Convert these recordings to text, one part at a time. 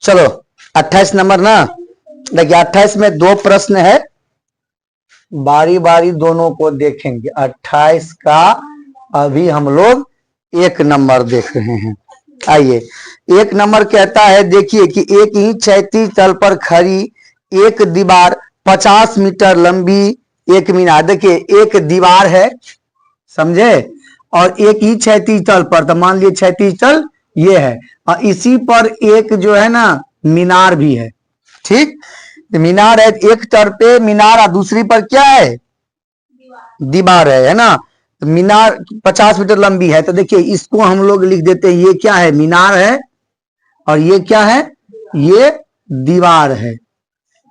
चलो 28 नंबर ना, देखिए 28 में दो प्रश्न है, बारी बारी दोनों को देखेंगे। 28 का अभी हम लोग 1 नंबर देख रहे हैं। आइए, 1 नंबर कहता है, देखिए कि एक ही क्षैतिज तल पर खड़ी एक दीवार 50 मीटर लंबी एक मीनार। देखिए एक दीवार है, समझे, और एक ही क्षैतिज तल पर, तो मान लीजिए क्षैतिज तल ये है, और इसी पर एक जो है ना मीनार भी है। ठीक, मीनार है, एक तरफ पे मीनार और दूसरी पर क्या है, दीवार है ना। तो मीनार 50 मीटर लंबी है, तो देखिए इसको हम लोग लिख देते हैं, ये क्या है, मीनार है, और ये क्या है, ये दीवार है।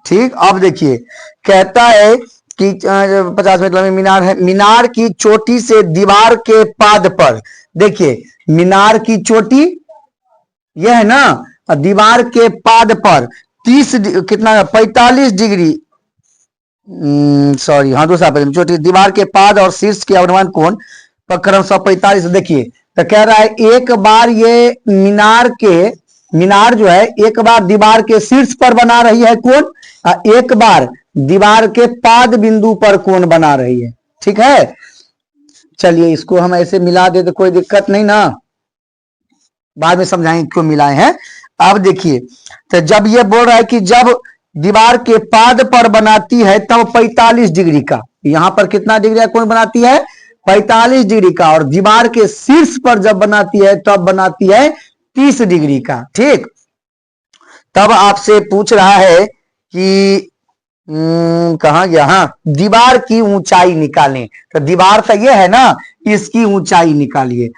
ठीक, अब देखिए कहता है कि 50 मीटर लंबी मीनार है, मीनार की चोटी से दीवार के पाद पर, देखिए मीनार की चोटी यह है ना, दीवार के पाद पर 30 कितना 45 डिग्री, सॉरी हाँ दूसरा चोटी, दीवार के पाद और शीर्ष के अवनमन कोण पर क्रमशः 45। देखिए तो कह रहा है एक बार ये मीनार जो है एक बार दीवार के शीर्ष पर बना रही है कोण, और एक बार दीवार के पाद बिंदु पर कोण बना रही है। ठीक है, चलिए इसको हम ऐसे मिला दे तो कोई दिक्कत नहीं ना, बाद में समझाएंगे क्यों मिलाए हैं। अब देखिए, तो जब ये बोल रहा है कि जब दीवार के पाद पर बनाती है तब 45 डिग्री का, यहां पर कितना डिग्री का कोण बनाती है, 45 डिग्री का, और दीवार के शीर्ष पर जब बनाती है तब बनाती है 30 डिग्री का। ठीक, तब आपसे पूछ रहा है कि कहां गया, हाँ दीवार की ऊंचाई निकालें। तो दीवार तो ये है ना, इसकी ऊंचाई निकालिए।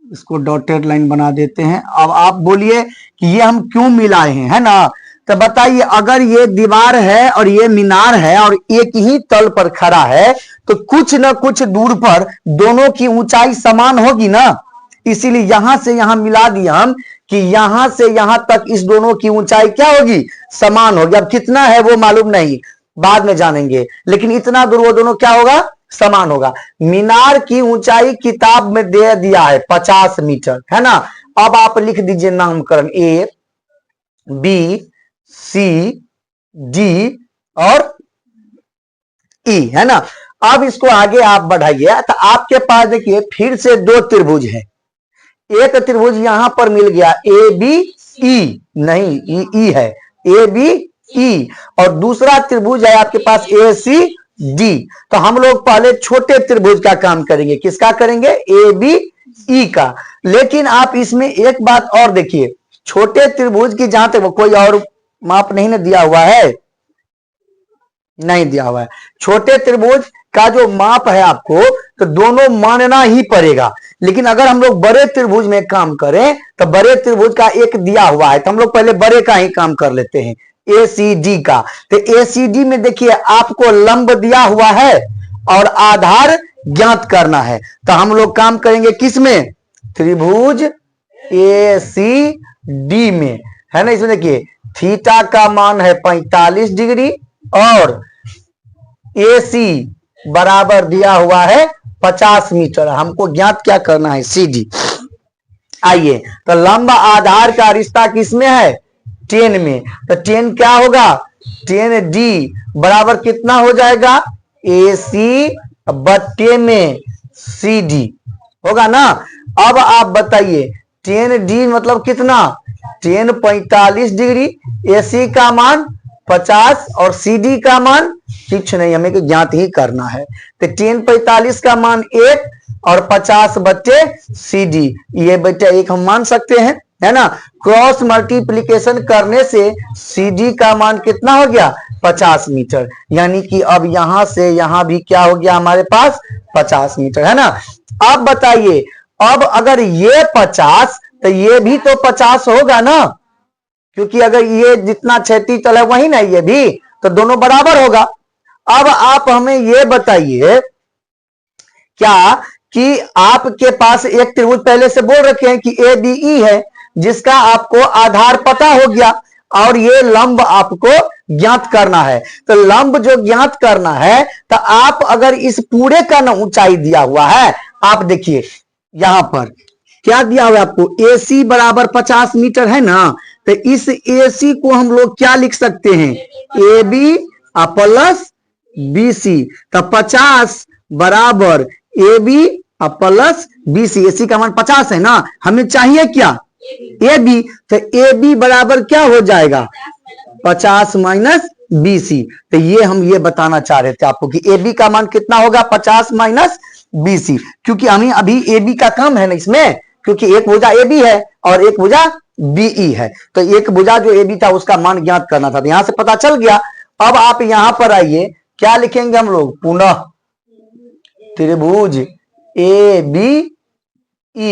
इसको डॉटेड लाइन बना देते हैं। अब आप बोलिए कि ये हम क्यों मिलाए हैं, है ना। तो बताइए, अगर ये दीवार है और ये मीनार है और एक ही तल पर खड़ा है, तो कुछ न कुछ दूर पर दोनों की ऊंचाई समान होगी ना, इसीलिए यहां से यहां मिला दिया हम कि यहां से यहां तक इस दोनों की ऊंचाई क्या होगी, समान होगी। अब कितना है वो मालूम नहीं, बाद में जानेंगे, लेकिन इतना दूर वो दोनों क्या होगा, समान होगा। मीनार की ऊंचाई किताब में दे दिया है 50 मीटर, है ना। अब आप लिख दीजिए नामकरण ए बी सी डी और ई, है ना। अब इसको आगे आप बढ़ाइए, तो आपके पास देखिए फिर से दो त्रिभुज है। एक त्रिभुज यहां पर मिल गया ए बी ई, नहीं ई है, ए बी ई, और दूसरा त्रिभुज है आपके पास ए सी डी। तो हम लोग पहले छोटे त्रिभुज का काम करेंगे, किसका करेंगे, ए बी ई का। लेकिन आप इसमें एक बात और देखिए, छोटे त्रिभुज की जहां तक कोई और माप नहीं ना दिया हुआ है, नहीं दिया हुआ है। छोटे त्रिभुज का जो माप है आपको, तो दोनों मानना ही पड़ेगा। लेकिन अगर हम लोग बड़े त्रिभुज में काम करें, तो बड़े त्रिभुज का एक दिया हुआ है, तो हम लोग पहले बड़े का ही काम कर लेते हैं, एसीडी का। तो एसीडी में देखिए आपको लंब दिया हुआ है और आधार ज्ञात करना है। तो हम लोग काम करेंगे किसमें, त्रिभुज एसीडी में, है ना। इसमें देखिए थीटा का मान है 45 डिग्री और एसी बराबर दिया हुआ है 50 मीटर। हमको ज्ञात क्या करना है, सीडी। आइए, तो लंब आधार का रिश्ता किसमें है, 10 में। तो 10 क्या होगा, 10 डी बराबर कितना हो जाएगा, एसी बट्टे में सी डी होगा ना। अब आप बताइए 10 डी मतलब कितना, 10 45 डिग्री, एसी का मान 50 और सी डी का मान कुछ नहीं, हमें ज्ञात ही करना है। तो 10 45 का मान 1 और 50 बच्चे सी डी, ये बच्चा 1 हम मान सकते हैं, है ना। क्रॉस मल्टीप्लीकेशन करने से सी डी का मान कितना हो गया, 50 मीटर। यानी कि अब यहां से यहां भी क्या हो गया हमारे पास, 50 मीटर, है ना। अब बताइए, अब अगर ये 50 तो ये भी तो 50 होगा ना, क्योंकि अगर ये जितना क्षैतिज तल है वही ना ये भी, तो दोनों बराबर होगा। अब आप हमें ये बताइए क्या कि आपके पास एक त्रिभुज पहले से बोल रखे हैं कि ए बी ई है, जिसका आपको आधार पता हो गया, और ये लंब आपको ज्ञात करना है। तो लंब जो ज्ञात करना है, तो आप अगर इस पूरे का ना ऊंचाई दिया हुआ है, आप देखिए यहां पर क्या दिया हुआ है आपको, एसी बराबर 50 मीटर है ना। तो इस AC को हम लोग क्या लिख सकते हैं, AB प्लस BC। तो 50 बराबर AB प्लस BC। AC का मान 50 है ना, हमें चाहिए क्या, AB। तो AB बराबर क्या हो जाएगा, 50 माइनस BC। तो ये बताना चाह रहे थे आपको कि AB का मान कितना होगा, 50 माइनस BC। क्योंकि हमें अभी AB का काम है ना इसमें, क्योंकि एक भुजा AB है और एक भुजा BE है। तो एक भुजा जो AB था उसका मान ज्ञात करना था, तो यहां से पता चल गया। अब आप यहां पर आइए, क्या लिखेंगे हम लोग, पुनः त्रिभुज ABE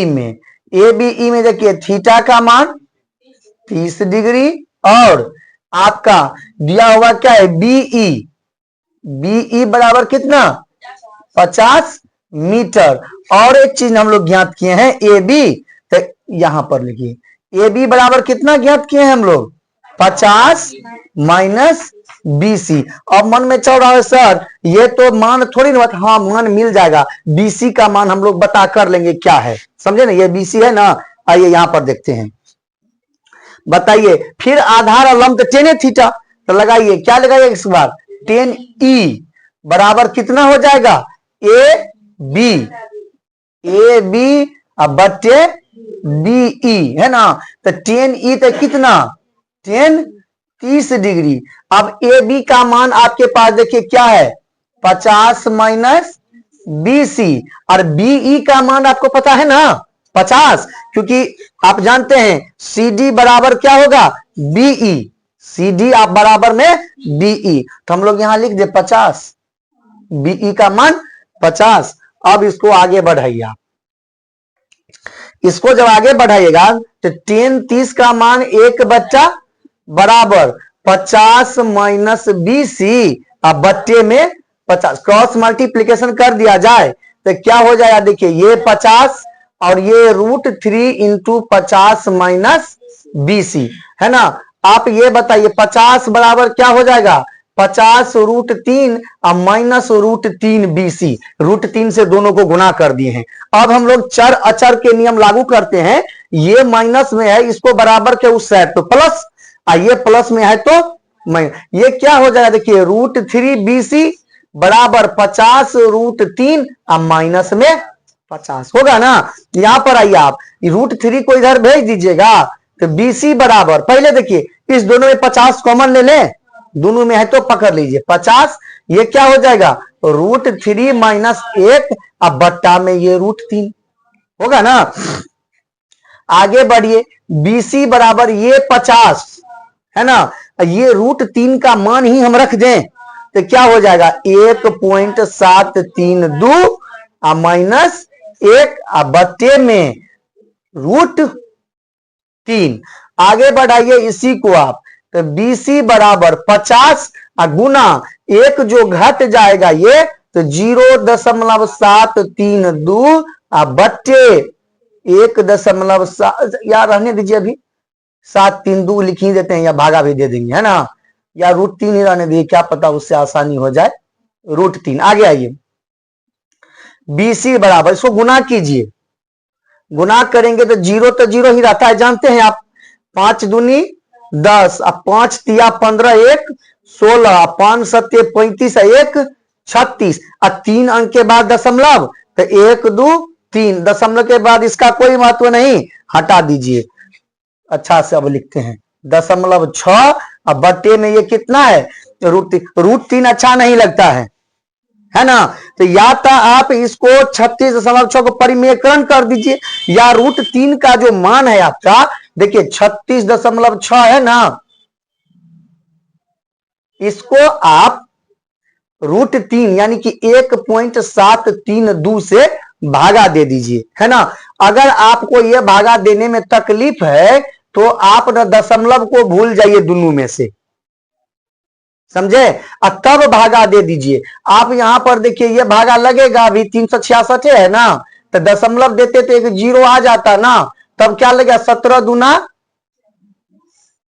में, ABE में देखिए थीटा का मान 30 डिग्री और आपका दिया हुआ क्या है, BE बराबर कितना, 50 मीटर। और एक चीज हम लोग ज्ञात किए हैं AB, तो यहां पर लिखिए AB बराबर कितना ज्ञात किए हैं हम लोग, 50 माइनस BC। अब मन में चल रहा है सर ये तो मान थोड़ी ना, हाँ मान मिल जाएगा, BC का मान हम लोग बता कर लेंगे क्या है, समझे ना, ये BC है ना। आइए यहां पर देखते हैं, बताइए। फिर आधार और लंब tan थीटा, तो लगाइए, क्या लगाइए इस बार, tan E बराबर कितना हो जाएगा, AB अब बटे BE है ना। तो tan E तो कितना, tan 30 डिग्री। अब AB का मान आपके पास देखिए क्या है, 50 माइनस BC, और BE का मान आपको पता है ना 50, क्योंकि आप जानते हैं CD बराबर क्या होगा, BE। CD आप बराबर में BE, तो हम लोग यहां लिख दे 50, BE का मान 50। अब इसको आगे बढ़ाइए आप, इसको जब आगे बढ़ाइएगा तो tan 30 का मान 1 बराबर 50 माइनस BC, अब बट्टे में 50, क्रॉस मल्टीप्लीकेशन कर दिया जाए तो क्या हो जाएगा, देखिए ये 50 और ये √3 इंटू 50 माइनस BC है ना। आप ये बताइए 50 बराबर क्या हो जाएगा, 50 √3 और माइनस √3 BC, √3 से दोनों को गुना कर दिए हैं। अब हम लोग चर अचर के नियम लागू करते हैं, ये माइनस में है इसको बराबर के उस साइड तो प्लस, ये प्लस में है तो ये क्या हो जाएगा, देखिए √3 BC बराबर 50 √3 और माइनस में 50 होगा ना। यहां पर आइए आप √3 को इधर भेज दीजिएगा, तो BC बराबर, पहले देखिए इस दोनों में 50 कॉमन ले लें, दोनों में है तो पकड़ लीजिए 50, ये क्या हो जाएगा √3 माइनस 1, अब बट्टा में ये √3 होगा ना। आगे बढ़िए, BC बराबर ये 50 है ना, ये √3 का मान ही हम रख दें तो क्या हो जाएगा 1.732 माइनस 1 बट्टे में √3। आगे बढ़ाइए इसी को आप, तो BC बराबर 50 गुना एक जो घट जाएगा ये तो 0.732 बट्टे 1.7, यार रहने दीजिए, अभी 732 लिख ही देते हैं या भागा भी दे देंगे है ना, या √3 ही रहने दीजिए, क्या पता उससे आसानी हो जाए, √3। आगे आइए, BC बराबर, इसको गुना कीजिए, गुना करेंगे तो 0 ही रहता है, जानते हैं आप, 5 दूनी 10, अब 5 तिया 15, 1 16, 5 7 35, 1 36, और 3 अंक के बाद दशमलव, तो 1 2 3, दशमलव के बाद इसका कोई महत्व नहीं, हटा दीजिए। अच्छा से अब लिखते हैं 0.6, अब बट्टे में ये कितना है √3 अच्छा नहीं लगता है ना, तो या तो आप इसको 36.6 को परिमेयकरण कर दीजिए, या √3 का जो मान है आपका देखिए 36.6 है ना, इसको आप √3 यानी कि 1.732 से भागा दे दीजिए है ना। अगर आपको यह भागा देने में तकलीफ है तो आप न दशमलव को भूल जाइए दोनों में से, समझे, और तब भागा दे दीजिए। आप यहां पर देखिए ये भागा लगेगा, अभी 366 है ना, तो दशमलव देते तो एक 0 आ जाता ना, तब क्या लगेगा 17 दूना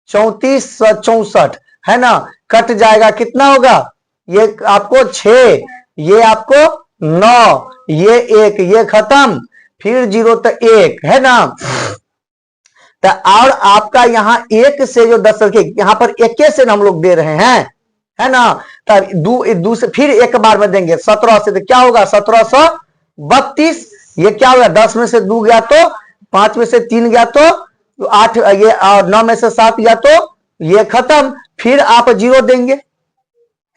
34 64 है ना, कट जाएगा, कितना होगा, ये आपको 6, ये आपको 9, ये 1, ये खत्म, फिर 0 तो 1 है ना। तो और आपका यहाँ एक से जो 10 रखे, यहाँ पर एक से हम लोग दे रहे हैं, है ना। तब दू से फिर एक बार में देंगे 17 से, तो क्या होगा 1732। ये क्या होगा 10 में से 2 गया तो 5 में से 3 गया तो 8, ये और 9 में से 7 गया तो ये खत्म। फिर आप 0 देंगे,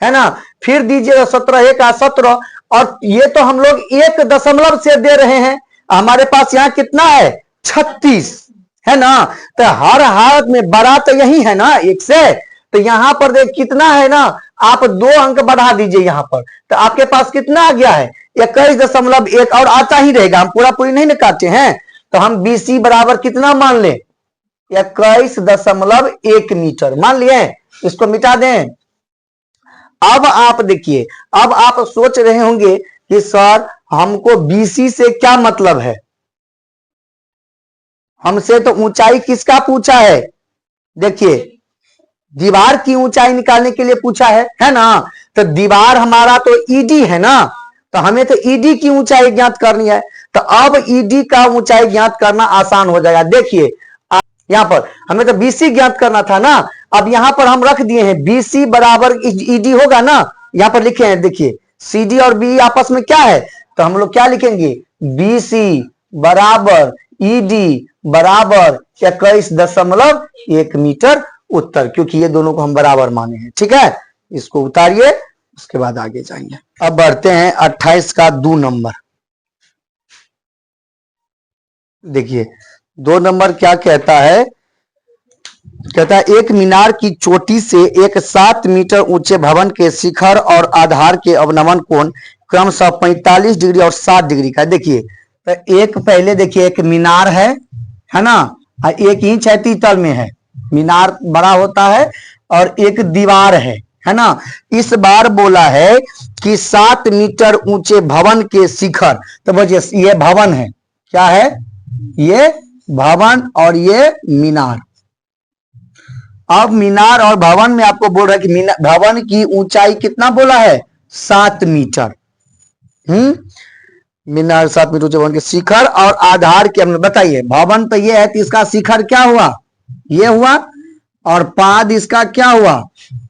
है ना। फिर दीजिएगा 17 1 17, और ये तो हम लोग 1 दशमलव से दे रहे हैं। हमारे पास यहाँ कितना है 36, है ना। तो हर हालत में बड़ा तो यही है ना 1 से। तो यहां पर देख कितना है ना, आप 2 अंक बढ़ा दीजिए यहां पर, तो आपके पास कितना आ गया है 21.1, और आता ही रहेगा, हम पूरा पूरी नहीं काटे हैं। तो हम BC बराबर कितना मान लें 21.1 मीटर मान लिए। इसको मिटा दें। अब आप देखिए, अब आप सोच रहे होंगे कि सर हमको BC से क्या मतलब है, हमसे तो ऊंचाई किसका पूछा है। देखिए दीवार की ऊंचाई निकालने के लिए पूछा है ना। तो दीवार हमारा तो ED है ना, तो हमें तो ED की ऊंचाई ज्ञात करनी है। तो अब ED का ऊंचाई ज्ञात करना आसान हो जाएगा। देखिए यहां पर हमें तो BC ज्ञात करना था ना, अब यहां पर हम रख दिए हैं BC बराबर ED होगा ना। यहां पर लिखे हैं, देखिए CD और BE आपस में क्या है, तो हम लोग क्या लिखेंगे BC बराबर ED बराबर 21.1 मीटर उत्तर, क्योंकि ये दोनों को हम बराबर माने हैं। ठीक है, इसको उतारिए, उसके बाद आगे जाएंगे। अब बढ़ते हैं 28 का 2 नंबर। देखिए 2 नंबर क्या कहता है, कहता है एक मीनार की चोटी से एक 7 मीटर ऊंचे भवन के शिखर और आधार के अवनमन कोण क्रमशः 45 डिग्री और 60 डिग्री का। देखिए तो एक पहले देखिए एक मीनार है ना, और 1 इंच 36 तल में है, मीनार बड़ा होता है, और एक दीवार है ना। इस बार बोला है कि 7 मीटर ऊंचे भवन के शिखर, तो बोलिए ये भवन है, क्या है ये भवन और ये मीनार। अब मीनार और भवन में आपको बोल रहा है कि भवन की ऊंचाई कितना बोला है 7 मीटर। मीनार 7 मीटर ऊंचे भवन के शिखर और आधार के, हमने बताइए भवन तो ये है, तो इसका शिखर क्या हुआ ये हुआ, और पाद इसका क्या हुआ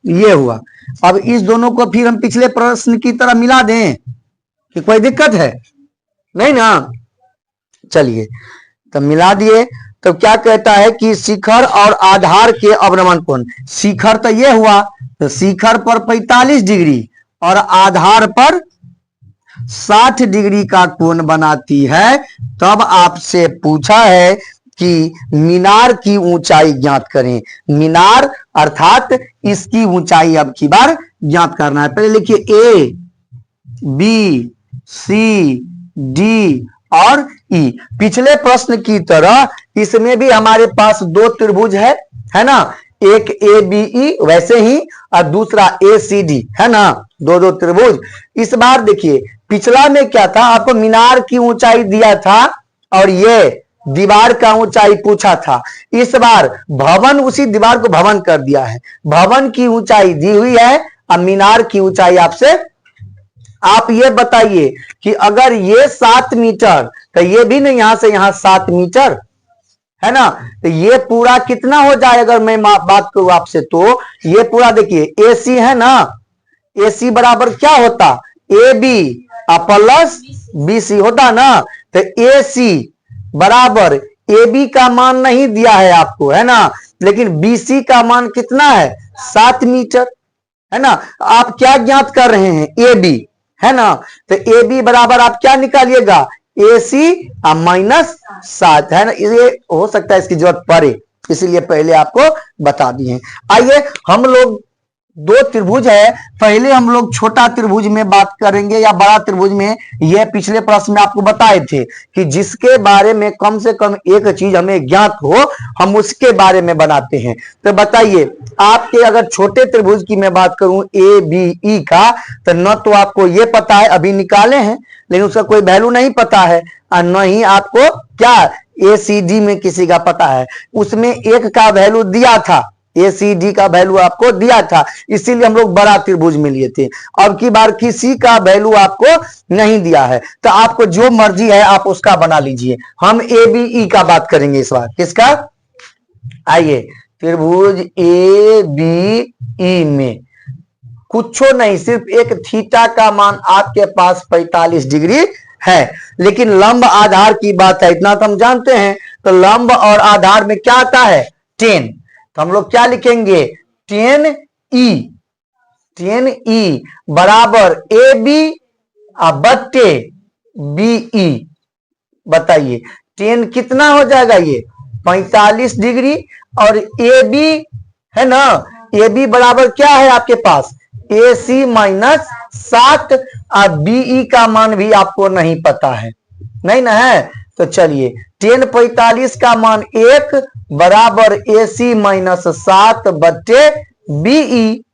ये हुआ। अब इस दोनों को फिर हम पिछले प्रश्न की तरह मिला दें कि कोई दिक्कत है नहीं ना। चलिए तो मिला दिए। तो क्या कहता है कि शिखर और आधार के अवनमन कोण, शिखर तो ये हुआ, तो शिखर पर 45 डिग्री और आधार पर 60 डिग्री का कोण बनाती है। तब आपसे पूछा है कि मीनार की ऊंचाई ज्ञात करें। मीनार अर्थात इसकी ऊंचाई अब की बार ज्ञात करना है। पहले लिखिए A B C D और E। पिछले प्रश्न की तरह इसमें भी हमारे पास 2 त्रिभुज है ना, एक ABE वैसे ही और दूसरा ACD है ना, 2 त्रिभुज। इस बार देखिए पिछला में क्या था, आपको मीनार की ऊंचाई दिया था और ये दीवार का ऊंचाई पूछा था। इस बार भवन, उसी दीवार को भवन कर दिया है, भवन की ऊंचाई दी हुई है और मीनार की ऊंचाई आपसे। आप ये बताइए कि अगर ये 7 मीटर, तो ये भी नहीं यहां से यहां 7 मीटर है ना, तो ये पूरा कितना हो जाए अगर मैं बात करूं आपसे, तो ये पूरा देखिए AC है ना, AC बराबर क्या होता AB प्लस BC होता ना। तो AC बराबर AB का मान नहीं दिया है आपको, है ना, लेकिन BC का मान कितना है 7 मीटर, है ना। आप क्या ज्ञात कर रहे हैं AB, है ना, तो AB बराबर आप क्या निकालिएगा AC माइनस 7, है ना। ये हो सकता है इसकी जरूरत पड़े, इसीलिए पहले आपको बता दिए। आइए हम लोग 2 त्रिभुज है, पहले हम लोग छोटा त्रिभुज में बात करेंगे या बड़ा त्रिभुज में। ये पिछले प्रश्न में आपको बताए थे कि जिसके बारे में कम से कम एक चीज हमें ज्ञात हो, हम उसके बारे में बनाते हैं। तो बताइए आपके अगर छोटे त्रिभुज की मैं बात करूं ABE का, तो न तो आपको ये पता है, अभी निकाले हैं लेकिन उसका कोई वैल्यू नहीं पता है, और न ही आपको क्या ACD में किसी का पता है। उसमें एक का वैल्यू दिया था, ACD का वैल्यू आपको दिया था, इसीलिए हम लोग बड़ा त्रिभुज में लिए थे। अब की बार किसी का वैल्यू आपको नहीं दिया है, तो आपको जो मर्जी है आप उसका बना लीजिए। हम ABE का बात करेंगे इस बार, किसका आइए त्रिभुज ए बी ई में कुछ नहीं, सिर्फ एक थीटा का मान आपके पास 45 डिग्री है, लेकिन लंब आधार की बात है, इतना तो हम जानते हैं। तो लंब और आधार में क्या आता है 10, तो हम लोग क्या लिखेंगे 10 ई बराबर ए बी बट्टे बी ई। बताइए 10 कितना हो जाएगा, ये 45 डिग्री, और ए बी है ना, ए बी बराबर क्या है आपके पास ए सी माइनस 7, और बीई का मान भी आपको नहीं पता है, नहीं ना है। तो चलिए 10 45 का मान 1 बराबर ए सी माइनस 7 बट्टे बीई।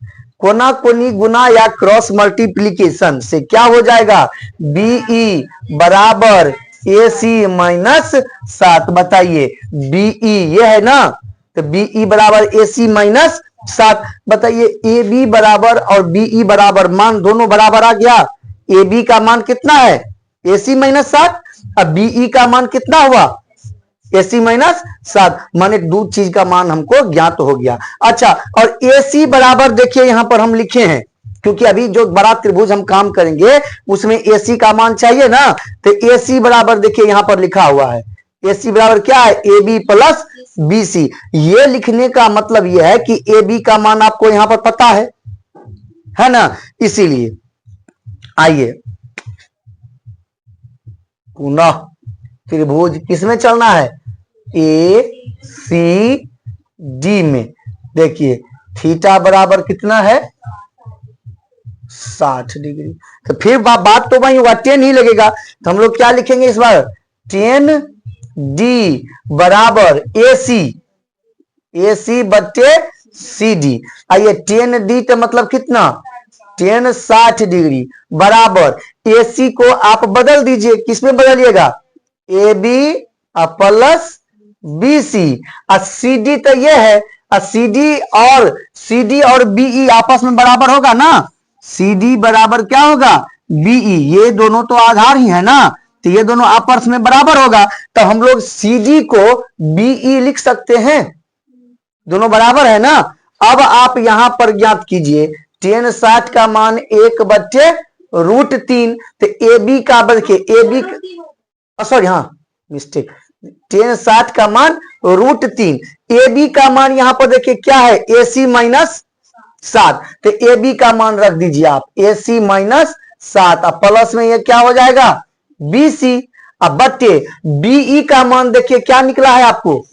कोना कोनी गुना या क्रॉस मल्टीप्लीकेशन से क्या हो जाएगा बीई बराबर ए सी माइनस 7। बताइए बीई ये है ना, तो बीई बराबर ए सी माइनस 7। बताइए ए बी बराबर और बीई बराबर, मान दोनों बराबर आ गया। ए बी का मान कितना है ए सी माइनस 7, अब बीई का मान कितना हुआ ए सी माइनस 7, माने दो चीज का मान हमको ज्ञात हो गया। अच्छा, और ए सी बराबर देखिए यहां पर हम लिखे हैं, क्योंकि अभी जो बड़ा त्रिभुज हम काम करेंगे उसमें ए सी का मान चाहिए ना, तो ए सी बराबर देखिए यहां पर लिखा हुआ है, ए सी बराबर क्या है a B plus B c. ये लिखने का मतलब यह है कि ए बी का मान आपको यहां पर पता है ना, इसीलिए। आइए पुनः त्रिभुज किसमें चलना है ए सी डी में। देखिए थीटा बराबर कितना है 60 डिग्री, तो फिर बात तो वही होगा 10 ही लगेगा। तो हम लोग क्या लिखेंगे इस बार 10 डी बराबर ए सी बट्टे सी डी। आइए 10 डी का मतलब कितना 10 60 डिग्री बराबर ए सी को आप बदल दीजिए, किसमें बदलिएगा A B plus B C, और सी डी तो ये है, सी डी और बीई आपस में बराबर होगा ना, सी डी बराबर क्या होगा बीई, ये दोनों तो आधार ही है ना, तो ये दोनों आपस में बराबर होगा, तो हम लोग सी डी को बीई लिख सकते हैं, दोनों बराबर है ना। अब आप यहां पर ज्ञात कीजिए 10 60 का मान 1 बट्टे √3, तो ए बी का बल्कि ए बी सॉरी हाँ मिस्टेक, 10 60 का मान √3, ए बी का मान यहां पर देखिए क्या है ए सी माइनस 7, तो ए बी का मान रख दीजिए आप ए सी माइनस 7, अब प्लस में ये क्या हो जाएगा बी सी, अब बट्टे बीई का मान देखिए क्या निकला है आपको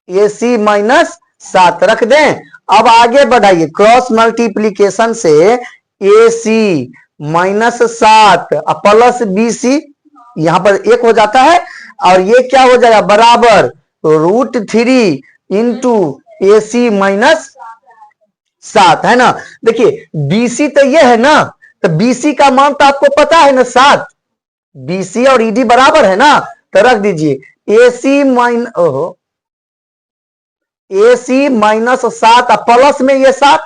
ए सी माइनस 7 रख दें। अब आगे बढ़ाइए क्रॉस मल्टीप्लीकेशन से ए सी माइनस 7 प्लस बी सी, यहां पर 1 हो जाता है, और ये क्या हो जाएगा बराबर √3 इंटू ए सी माइनस 7 है ना। देखिए बीसी तो ये है ना, तो बीसी का मान तो आपको पता है ना 7, बीसी और ईडी बराबर है ना, तो रख दीजिए ए सी माइनस 7 प्लस में ये 7,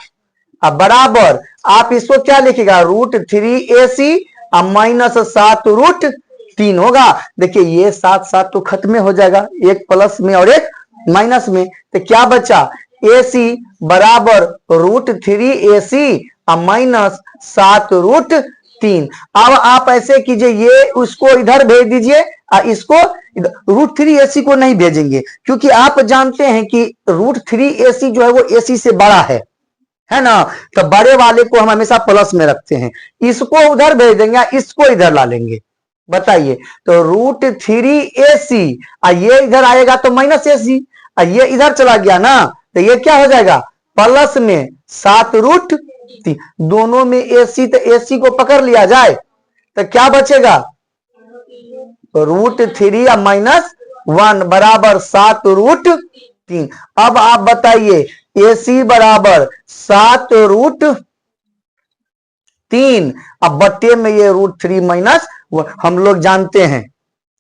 अब बराबर आप इसको क्या लिखेगा √3 ए सी माइनस 7 √3 होगा। देखिए ये 7 7 तो खत्म हो जाएगा, एक प्लस में और एक माइनस में, तो क्या बचा ए सी बराबर √3 ए सी माइनस 7 √3। अब आप ऐसे कीजिए ये उसको इधर भेज दीजिए, इसको √3 ए सी को नहीं भेजेंगे, क्योंकि आप जानते हैं कि √3 ए सी जो है वो ए सी से बड़ा है ना, तो बड़े वाले को हम हमेशा प्लस में रखते हैं, इसको उधर भेज देंगे, इसको इधर ला लेंगे। बताइए तो √3 ए सी, ये इधर आएगा तो माइनस ए सी, ये इधर चला गया ना, तो ये क्या हो जाएगा प्लस में 7 √3, दोनों में ए सी, तो ए सी को पकड़ लिया जाए तो क्या बचेगा √3 माइनस 1 बराबर 7 √3। अब आप बताइए ए सी बराबर 7 √3, अब बट्टे में ये √3 माइनस, हम लोग जानते हैं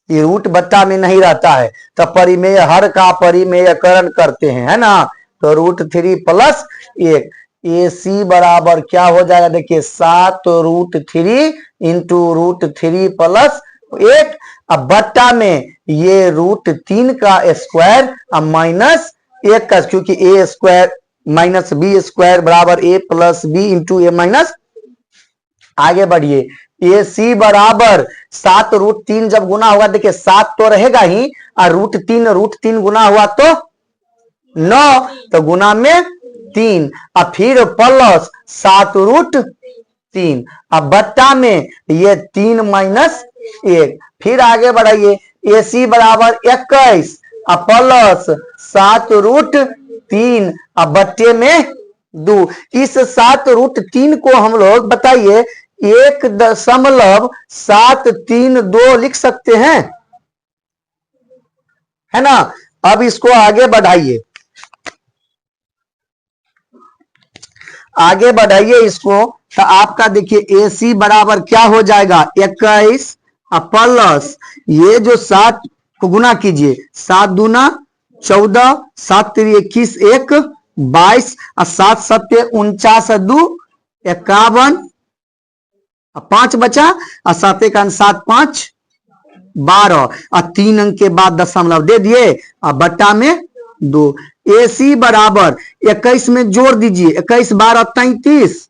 ये रूट बट्टा में नहीं रहता है, तो परिमेय हर का परिमेयकरण करते हैं है ना, तो √3 प्लस 1, ए सी बराबर क्या हो जाएगा देखिए 7 √3 इंटू √3 प्लस 1, अब बट्टा में ये √3 का स्क्वायर माइनस एक का, क्योंकि ए स्क्वायर माइनस बी स्क्वायर बराबर ए प्लस बी इंटू ए माइनस। आगे बढ़िए, ए सी बराबर 7√3 जब गुना होगा, देखिए 7 तो रहेगा ही और √3 गुना हुआ तो 9, तो गुना में 3 और फिर प्लस 7√3 अब बट्टा में ये 3 माइनस 1। फिर आगे बढ़ाइए, ए सी बराबर 21 और प्लस 7√3 अब बट्टे में 2। इस 7√3 को हम लोग बताइए 1.732 लिख सकते हैं, है ना। अब इसको आगे बढ़ाइए, आगे बढ़ाइए इसको, तो आपका देखिए ए सी बराबर क्या हो जाएगा 21 प्लस ये जो 7 को गुना कीजिए, 7 दूना 14, 7 3 21, 1 22 और 7 7 49 2 51 5 बचा और 7 1 7 5 12 और 3 अंक के बाद दशमलव दे दिए और बट्टा में 2। ए सी बराबर 21 में जोड़ दीजिए, 21 12 33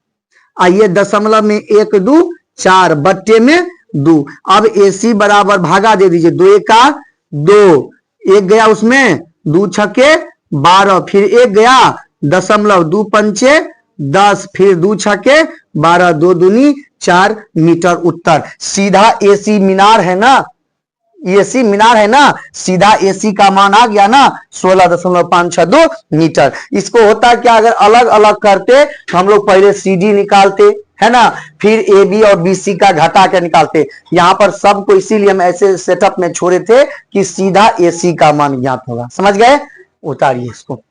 आइए दशमलव में 1 2 4 बट्टे में 2। अब ए सी बराबर भागा दे दीजिए, 2 1 2, 1 गया उसमें, 2 छके 12, फिर 1 गया दशमलव, 2 पंचे 10, फिर 2 छके 12, 2 दूनी 4 मीटर उत्तर। सीधा ए सी मीनार है ना, एसी मीनार है ना, सीधा एसी का मान आ गया ना 16.562 मीटर। इसको होता क्या, अगर अलग अलग करते हम लोग पहले सीडी निकालते, है ना, फिर ए बी और बी सी का घटा के निकालते। यहां पर सबको इसीलिए हम ऐसे सेटअप में छोड़े थे कि सीधा एसी का मान ज्ञात होगा। समझ गए, उतारिए इसको।